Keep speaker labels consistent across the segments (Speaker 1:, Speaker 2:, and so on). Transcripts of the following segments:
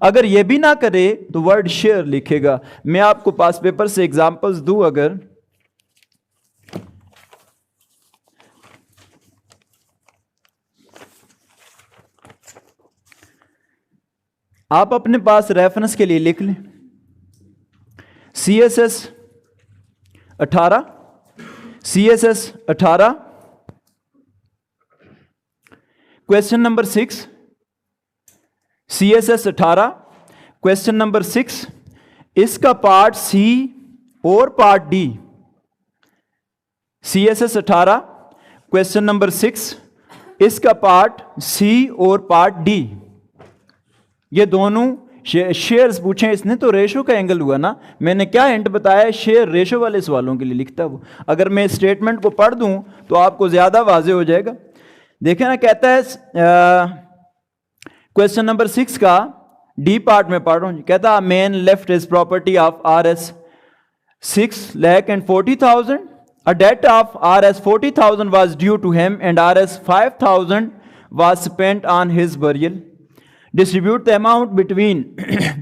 Speaker 1: اگر یہ بھی نہ کرے تو ورڈ شیئر لکھے گا. میں آپ کو پاس پیپر سے ایگزامپلز دوں. اگر آپ اپنے پاس ریفرنس کے لیے لکھ لیں CSS 18 question number 6 CSS 18 question number 6 اس کا پارٹ C اور part D. CSS 18 question number 6 اس کا پارٹ C اور پارٹ D یہ دونوں شیئرز پوچھیں. اس نے تو ریشو کا اینگل ہوا نا. میں نے کیا ہنٹ بتایا؟ شیئر ریشو والے سوالوں کے لیے لکھتا وہ. اگر میں اسٹیٹمنٹ کو پڑھ دوں تو آپ کو زیادہ واضح ہو جائے گا. دیکھیں نا, کہتا ہے کویسچن نمبر 6 کا ڈی پارٹ میں پڑھ رہا ہوں. کہتا مین left as property of RS 6,40,000. A debt of RS 40,000 was due to him and RS 5,000 was spent on his burial. Distribute the amount between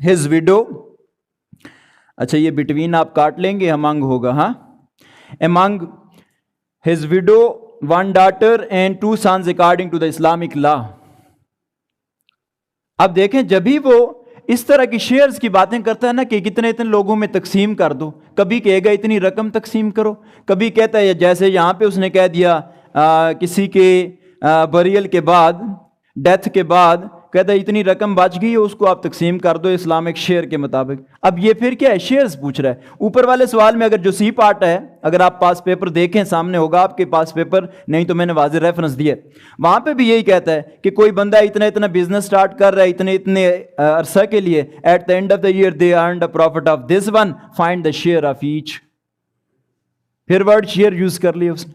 Speaker 1: his widow. اچھا یہ between آپ کاٹ لیں گے, among ہوگا. ہاں, among his widow, one daughter and 2 sons according to the Islamic law. اب دیکھیں جب بھی وہ اس طرح کی شیئرز کی باتیں کرتا ہے نا کہ کتنے اتنے لوگوں میں تقسیم کر دو, کبھی کہے گا اتنی رقم تقسیم کرو, کبھی کہتا ہے جیسے یہاں پہ اس نے کہہ دیا کسی کے بریل کے بعد, ڈیتھ کے بعد, کہتا ہے اتنی رقم بچ گئی ہے اس کو آپ تقسیم کر دو اسلامک شیئر کے مطابق. اب یہ پھر کیا ہے؟ شیئرز پوچھ رہا ہے. اوپر والے سوال میں اگر جو سی پارٹ ہے, اگر آپ پاس پیپر دیکھیں سامنے ہوگا آپ کے پاس پیپر, نہیں تو میں نے واضح ریفرنس دیا, وہاں پہ بھی یہی کہتا ہے کہ کوئی بندہ اتنا بزنس سٹارٹ کر رہا ہے اتنے عرصہ کے لیے, at the end of the year they earned a profit of this one, find the share of H. پھر ورڈ شیئر یوز کر لیا اس نے.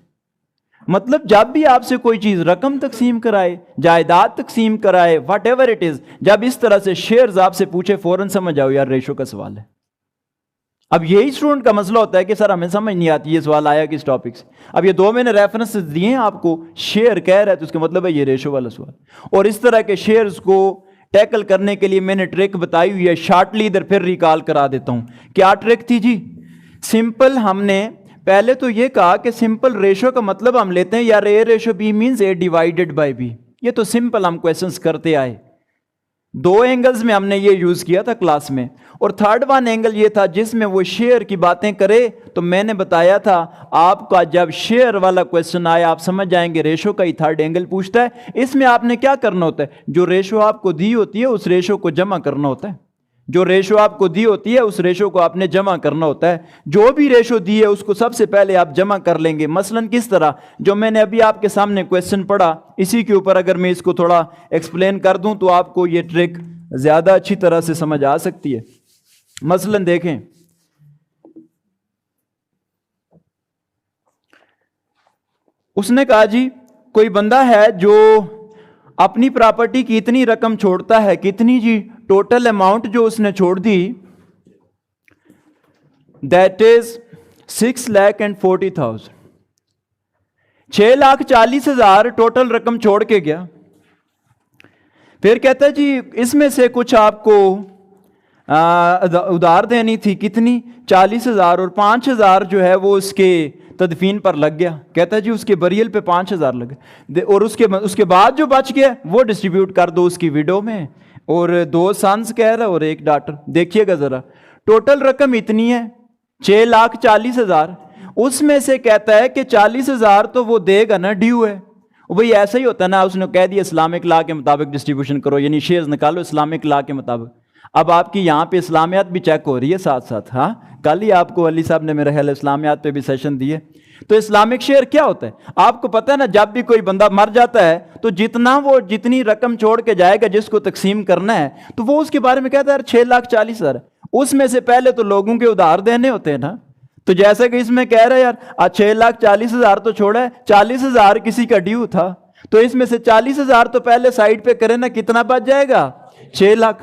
Speaker 1: مطلب جب بھی آپ سے کوئی چیز رقم تقسیم کرائے, جائیداد تقسیم کرائے, واٹ ایور اٹ از, جب اس طرح سے شیئرز آپ سے پوچھے فوراً سمجھ جاؤ یار ریشو کا سوال ہے. اب یہی اسٹوڈنٹ کا مسئلہ ہوتا ہے کہ سر ہمیں سمجھ نہیں آتی یہ سوال آیا کس ٹاپک سے. اب یہ 2 میں نے ریفرنس دیے ہیں آپ کو, شیئر کہہ رہا ہے تو اس کا مطلب ہے یہ ریشو والا سوال. اور اس طرح کے شیئرز کو ٹیکل کرنے کے لیے میں نے ٹرک بتائی ہوئی ہے, شارٹلی ادھر پھر ریکال کرا دیتا ہوں. کیا ٹرک تھی جی؟ سمپل ہم نے پہلے تو یہ کہا کہ سمپل ریشو کا مطلب ہم لیتے ہیں یار A ratio B means A divided by B. یہ تو سمپل ہم کویسچنس کرتے آئے. 2 اینگلز میں ہم نے یہ یوز کیا تھا کلاس میں, اور تھرڈ ون اینگل یہ تھا جس میں وہ شیئر کی باتیں کرے. تو میں نے بتایا تھا آپ کا جب شیئر والا کویسچن آیا آپ سمجھ جائیں گے ریشو کا ہی تھرڈ اینگل پوچھتا ہے. اس میں آپ نے کیا کرنا ہوتا ہے؟ جو ریشو آپ کو دی ہوتی ہے اس ریشو کو جمع کرنا ہوتا ہے. جو ریشو آپ کو دی ہوتی ہے اس ریشو کو آپ نے جمع کرنا ہوتا ہے. جو بھی ریشو دی ہے اس کو سب سے پہلے آپ جمع کر لیں گے. مثلاً کس طرح؟ جو میں نے ابھی آپ کے سامنے کویسچن پڑھا اسی کے اوپر اگر میں اس کو تھوڑا ایکسپلین کر دوں تو آپ کو یہ ٹرک زیادہ اچھی طرح سے سمجھ آ سکتی ہے. مثلاً دیکھیں, اس نے کہا جی کوئی بندہ ہے جو اپنی پراپرٹی کی اتنی رقم چھوڑتا ہے, کتنی جی؟ ٹوٹل اماؤنٹ جو اس نے چھوڑ دی دیٹ از 6,40,000. 6,40,000 ٹوٹل رقم چھوڑ کے گیا. پھر کہتا ہے جی اس میں سے کچھ آپ کو ادھار دینی تھی, کتنی؟ 40,000, اور 5,000 جو ہے وہ اس کے تدفین پر لگ گیا. کہتا ہے جی اس کے بریل پہ 5,000 لگے, اور اس کے بعد جو بچ گیا وہ ڈسٹریبیوٹ کر دو اس کی ویڈو میں, اور 2 سنس کہہ رہا ہے اور 1 ڈاٹر. دیکھیے گا ذرا, ٹوٹل رقم اتنی ہے 6,40,000. اس میں سے کہتا ہے کہ 40,000 تو وہ دے گا نا, ڈیو ہے. وہی ایسا ہی ہوتا ہے نا, اس نے کہہ دیا اسلامک لا کے مطابق ڈسٹریبیوشن کرو, یعنی شیئرز نکالو اسلامک لا کے مطابق. اب آپ کی یہاں پہ اسلامیات بھی چیک ہو رہی ہے ساتھ ساتھ. ہاں, کل ہی آپ کو علی صاحب نے میرے خیال اسلامیات پہ بھی سیشن دیے. تو اسلامک شیئر کیا ہوتا ہے آپ کو پتہ ہے نا, جب بھی کوئی بندہ مر جاتا ہے تو جتنی رقم چھوڑ کے جائے گا جس کو تقسیم کرنا ہے تو وہ اس کے بارے میں کہتا ہے 6,40,000. اس میں سے پہلے تو لوگوں کے ادھار دینے ہوتے ہیں نا, تو جیسے کہ اس میں کہہ رہا ہے یار 6,40,000 تو چھوڑا ہے, 40,000 کسی کا ڈیو تھا, تو اس میں سے 40,000 تو پہلے سائڈ پہ کرے نا, کتنا بچ جائے گا؟ 6 lakh.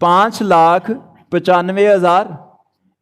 Speaker 1: 5,95,000,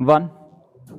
Speaker 1: 1।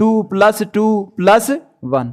Speaker 1: 2 + 2 + 1,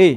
Speaker 1: A।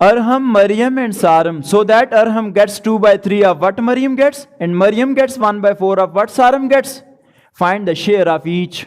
Speaker 1: Arham, Maryam and Saram, so that Arham gets 2/3 of what Maryam gets, and Maryam gets 1/4 of what Saram gets. Find the share of each.